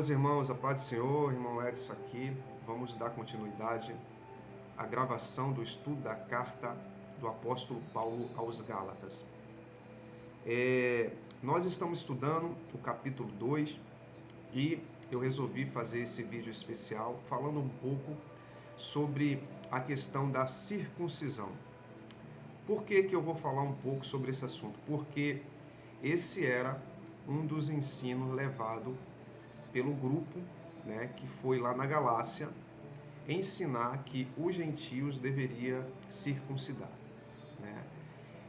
meus irmãos, a paz do Senhor, irmão Edson aqui. Vamos dar continuidade à gravação do estudo da carta do apóstolo Paulo aos Gálatas. Nós estamos estudando o capítulo 2 e eu resolvi fazer esse vídeo especial falando um pouco sobre a questão da circuncisão. Por que eu vou falar um pouco sobre esse assunto? Porque esse era um dos ensinos levado pelo grupo, que foi lá na Galácia, ensinar que os gentios deveriam circuncidar.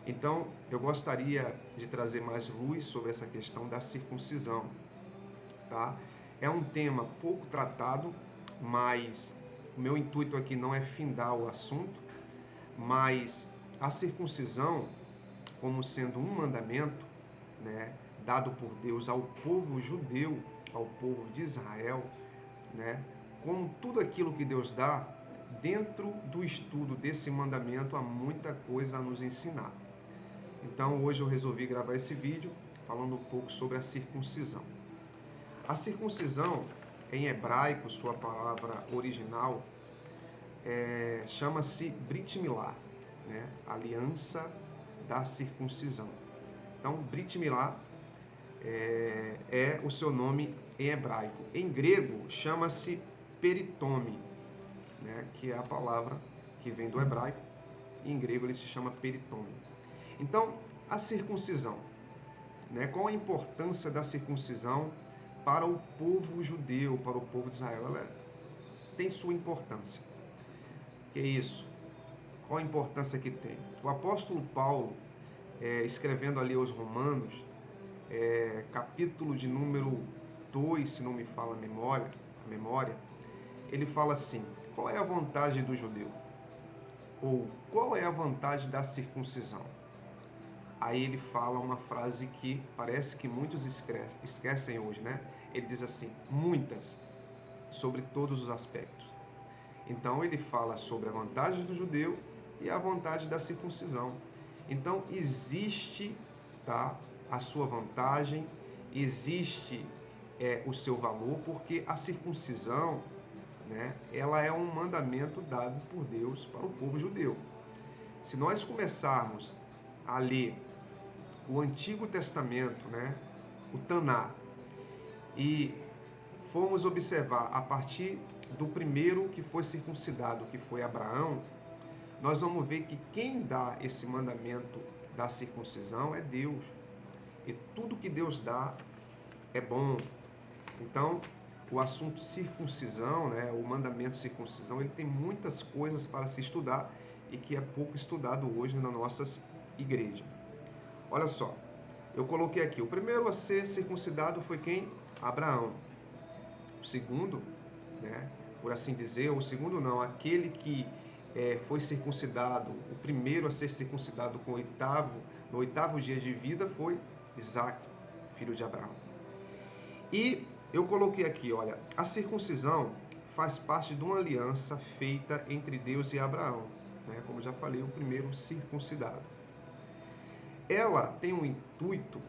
Então, eu gostaria de trazer mais luz sobre essa questão da circuncisão. Tá? É um tema pouco tratado, mas o meu intuito aqui não é findar o assunto, mas a circuncisão, como sendo um mandamento, dado por Deus ao povo judeu, ao povo de Israel, como tudo aquilo que Deus dá, dentro do estudo desse mandamento há muita coisa a nos ensinar. Então hoje eu resolvi gravar esse vídeo falando um pouco sobre a circuncisão. A circuncisão, em hebraico, sua palavra original, chama-se Brit Milá, aliança da circuncisão. Então, Brit Milá é o seu nome em hebraico. Em grego, chama-se peritome, que é a palavra que vem do hebraico. Em grego, ele se chama peritome. Então, a circuncisão. Qual a importância da circuncisão para o povo judeu, para o povo de Israel? Ela tem sua importância. Que é isso? Qual a importância que tem? O apóstolo Paulo, escrevendo ali aos Romanos, capítulo de número 2, se não me fala a memória, ele fala assim: qual é a vantagem do judeu? Ou qual é a vantagem da circuncisão? Aí ele fala uma frase que parece que muitos esquecem hoje, Ele diz assim: muitas, sobre todos os aspectos. Então ele fala sobre a vantagem do judeu e a vantagem da circuncisão. Então existe, a sua vantagem, existe o seu valor, porque a circuncisão, ela é um mandamento dado por Deus para o povo judeu. Se nós começarmos a ler o Antigo Testamento, o Taná, e formos observar a partir do primeiro que foi circuncidado, que foi Abraão, nós vamos ver que quem dá esse mandamento da circuncisão é Deus. E tudo que Deus dá é bom. Então, o assunto circuncisão, o mandamento circuncisão, ele tem muitas coisas para se estudar e que é pouco estudado hoje nas nossas igrejas. Olha só, eu coloquei aqui, o primeiro a ser circuncidado foi quem? Abraão. O segundo, por assim dizer, o segundo não, aquele que foi circuncidado, o primeiro a ser circuncidado no oitavo dia de vida foi Isaac, filho de Abraão. E eu coloquei aqui, olha, a circuncisão faz parte de uma aliança feita entre Deus e Abraão, como já falei, o primeiro circuncidado. Ela tem o intuito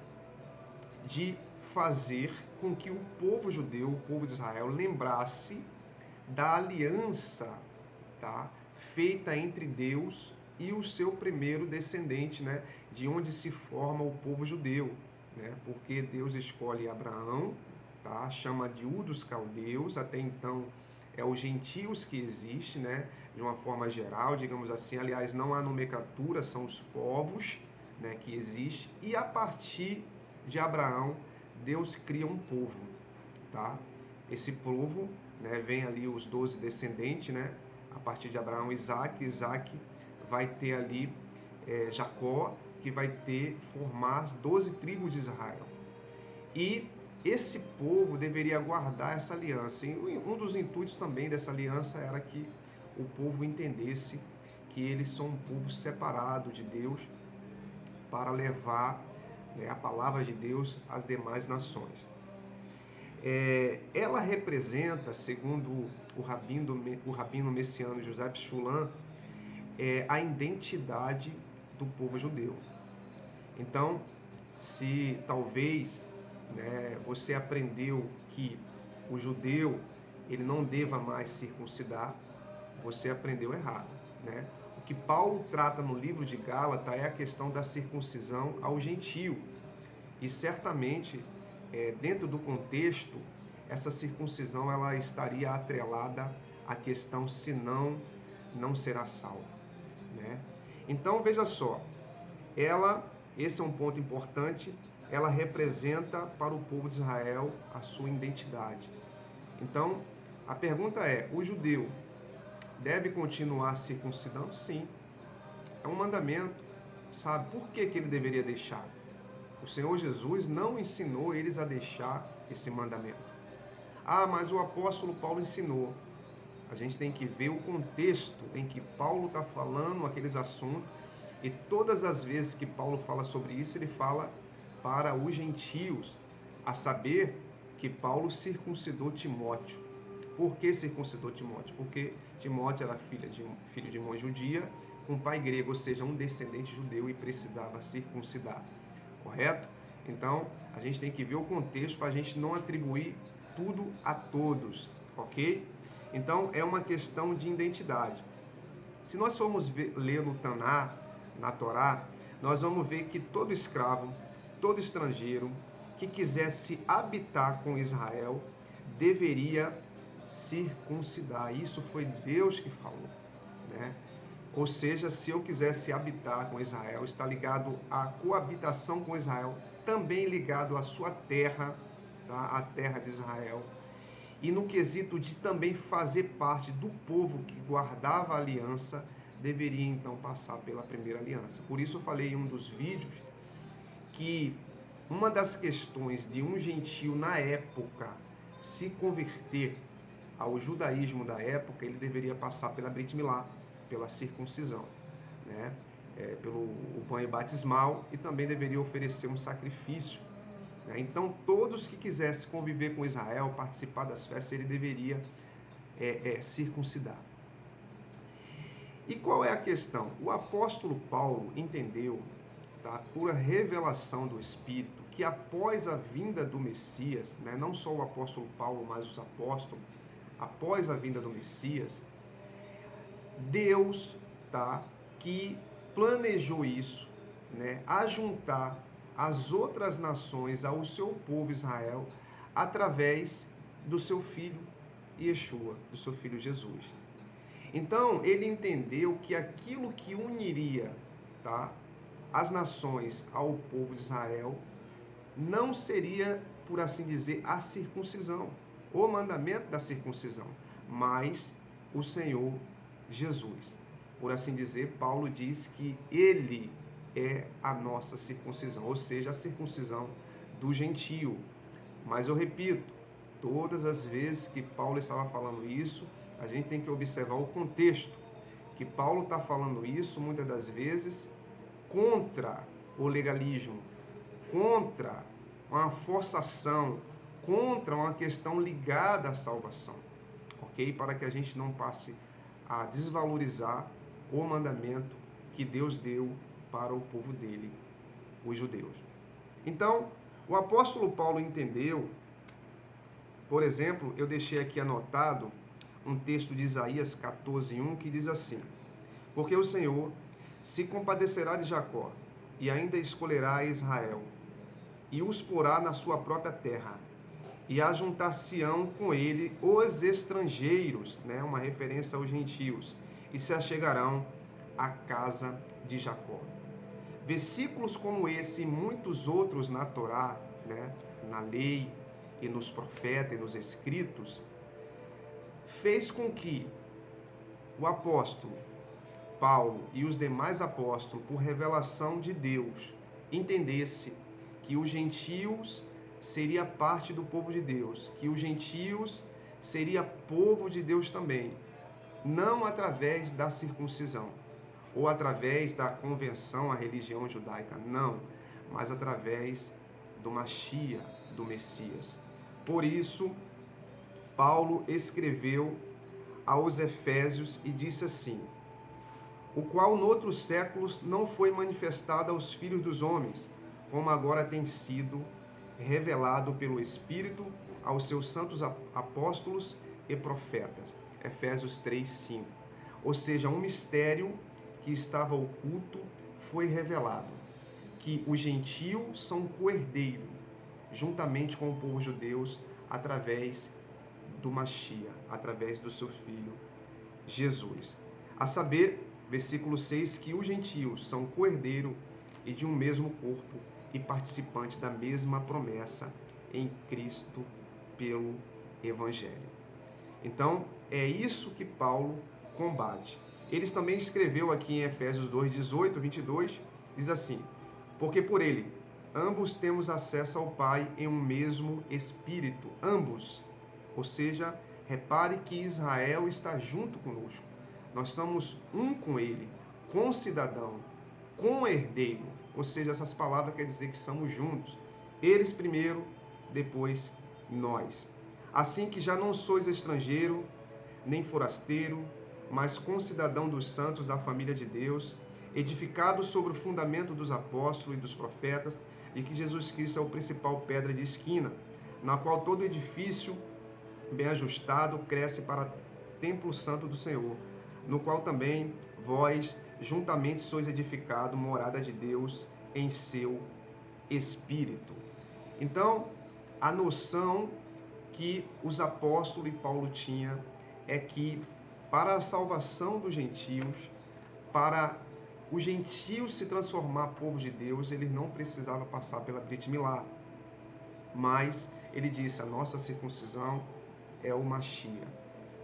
de fazer com que o povo judeu, o povo de Israel, lembrasse da aliança, feita entre Deus e o seu primeiro descendente, de onde se forma o povo judeu, porque Deus escolhe Abraão, chama de Ur dos Caldeus, até então é os gentios que existem, de uma forma geral, digamos assim, aliás, não há nomenclatura, são os povos, que existem, e a partir de Abraão, Deus cria um povo, Esse povo, vem ali os 12 descendentes, a partir de Abraão, Isaac vai ter ali Jacó, que vai formar as 12 tribos de Israel. E esse povo deveria guardar essa aliança. E um dos intuitos também dessa aliança era que o povo entendesse que eles são um povo separado de Deus para levar a palavra de Deus às demais nações. Ela representa, segundo o rabino messiano José Pshulam, a identidade do povo judeu. Então, se talvez você aprendeu que o judeu ele não deva mais circuncidar, você aprendeu errado, né? O que Paulo trata no livro de Gálatas é a questão da circuncisão ao gentio. E certamente, dentro do contexto, essa circuncisão ela estaria atrelada à questão senão não será salvo, né? Então veja só, esse é um ponto importante, ela representa para o povo de Israel a sua identidade. Então, a pergunta é, o judeu deve continuar circuncidando? Sim, é um mandamento, sabe? Por que ele deveria deixar? O Senhor Jesus não ensinou eles a deixar esse mandamento. Ah, mas o apóstolo Paulo ensinou. A gente tem que ver o contexto em que Paulo está falando aqueles assuntos, e todas as vezes que Paulo fala sobre isso, ele fala para os gentios, a saber que Paulo circuncidou Timóteo. Por que circuncidou Timóteo? Porque Timóteo era filho de mãe judia, com pai grego, ou seja, um descendente judeu, e precisava circuncidar. Correto? Então, a gente tem que ver o contexto para a gente não atribuir tudo a todos, ok? Então, é uma questão de identidade. Se nós formos ler no Taná, na Torá, nós vamos ver que todo escravo, todo estrangeiro que quisesse habitar com Israel deveria circuncidar. Isso foi Deus que falou, né? Ou seja, se eu quisesse habitar com Israel, está ligado à coabitação com Israel, também ligado à sua terra, tá? A terra de Israel. E no quesito de também fazer parte do povo que guardava a aliança, deveria então passar pela primeira aliança. Por isso eu falei em um dos vídeos que uma das questões de um gentio na época se converter ao judaísmo da época, ele deveria passar pela Brit Milá, pela circuncisão, né? Pelo banho batismal, e também deveria oferecer um sacrifício, né? Então todos que quisessem conviver com Israel, participar das festas, ele deveria circuncidar. E qual é a questão? O apóstolo Paulo entendeu, tá, por a revelação do Espírito, que após a vinda do Messias, né, não só o apóstolo Paulo, mas os apóstolos, após a vinda do Messias, Deus, tá, que planejou isso, né, ajuntar as outras nações ao seu povo Israel através do seu filho Yeshua, do seu filho Jesus. Então, ele entendeu que aquilo que uniria, tá, as nações ao povo de Israel não seria, por assim dizer, a circuncisão, o mandamento da circuncisão, mas o Senhor Jesus. Por assim dizer, Paulo diz que ele é a nossa circuncisão, ou seja, a circuncisão do gentio. Mas eu repito, todas as vezes que Paulo estava falando isso, a gente tem que observar o contexto, que Paulo está falando isso muitas das vezes contra o legalismo, contra uma forçação, contra uma questão ligada à salvação, ok? Para que a gente não passe a desvalorizar o mandamento que Deus deu para o povo dele, os judeus. Então, o apóstolo Paulo entendeu, por exemplo, eu deixei aqui anotado um texto de Isaías 14:1 que diz assim: porque o Senhor se compadecerá de Jacó e ainda escolherá Israel e os porá na sua própria terra e ajuntar-se-ão com ele os estrangeiros, né, uma referência aos gentios, e se achegarão à casa de Jacó. Versículos como esse e muitos outros na Torá, né, na lei e nos profetas e nos escritos, fez com que o apóstolo Paulo e os demais apóstolos, por revelação de Deus, entendesse que os gentios seria parte do povo de Deus, que os gentios seria povo de Deus também, não através da circuncisão ou através da conversão à religião judaica, não, mas através do Mashiach, do Messias. Por isso, Paulo escreveu aos Efésios e disse assim: o qual noutros séculos não foi manifestado aos filhos dos homens, como agora tem sido revelado pelo Espírito aos seus santos apóstolos e profetas. Efésios 3:5. Ou seja, um mistério que estava oculto foi revelado, que os gentios são coerdeiros, juntamente com o povo judeu, através do Mashiach, através do seu Filho Jesus. A saber, versículo 6, que os gentios são coerdeiro e de um mesmo corpo e participante da mesma promessa em Cristo pelo Evangelho. Então, é isso que Paulo combate. Ele também escreveu aqui em Efésios 2:18, 22, diz assim: porque por ele, ambos temos acesso ao Pai em um mesmo Espírito. Ambos. Ou seja, repare que Israel está junto conosco. Nós somos um com ele, concidadão, co-herdeiro. Ou seja, essas palavras querem dizer que somos juntos. Eles primeiro, depois nós. Assim que já não sois estrangeiro, nem forasteiro, mas concidadão dos santos da família de Deus, edificado sobre o fundamento dos apóstolos e dos profetas, e que Jesus Cristo é o principal pedra de esquina, na qual todo edifício bem ajustado cresce para templo santo do Senhor, no qual também vós juntamente sois edificado, morada de Deus em seu Espírito. Então, a noção que os apóstolos e Paulo tinha é que para a salvação dos gentios, para os gentios se transformar povo de Deus, ele não precisava passar pela Brit Milá. Mas ele disse, a nossa circuncisão é o Mashiach.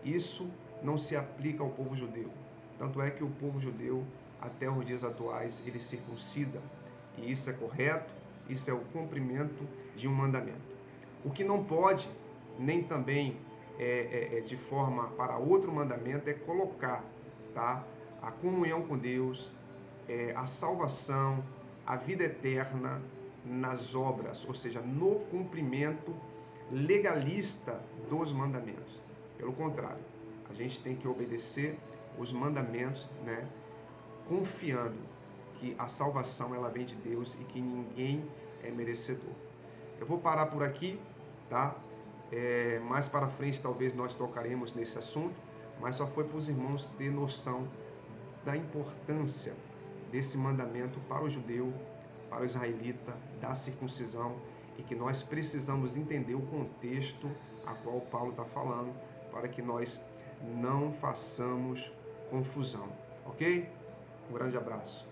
Isso não se aplica ao povo judeu. Tanto é que o povo judeu, até os dias atuais, ele circuncida. E isso é correto, isso é o cumprimento de um mandamento. O que não pode, nem também de forma para outro mandamento, é colocar, tá, a comunhão com Deus, a salvação, a vida eterna nas obras, ou seja, no cumprimento legalista dos mandamentos. Pelo contrário, a gente tem que obedecer os mandamentos, né, confiando que a salvação ela vem de Deus e que ninguém é merecedor. Eu vou parar por aqui, tá? Mais para frente talvez nós tocaremos nesse assunto, mas só foi para os irmãos ter noção da importância desse mandamento para o judeu, para o israelita, da circuncisão, e que nós precisamos entender o contexto a qual Paulo está falando, para que nós não façamos confusão, ok? Um grande abraço.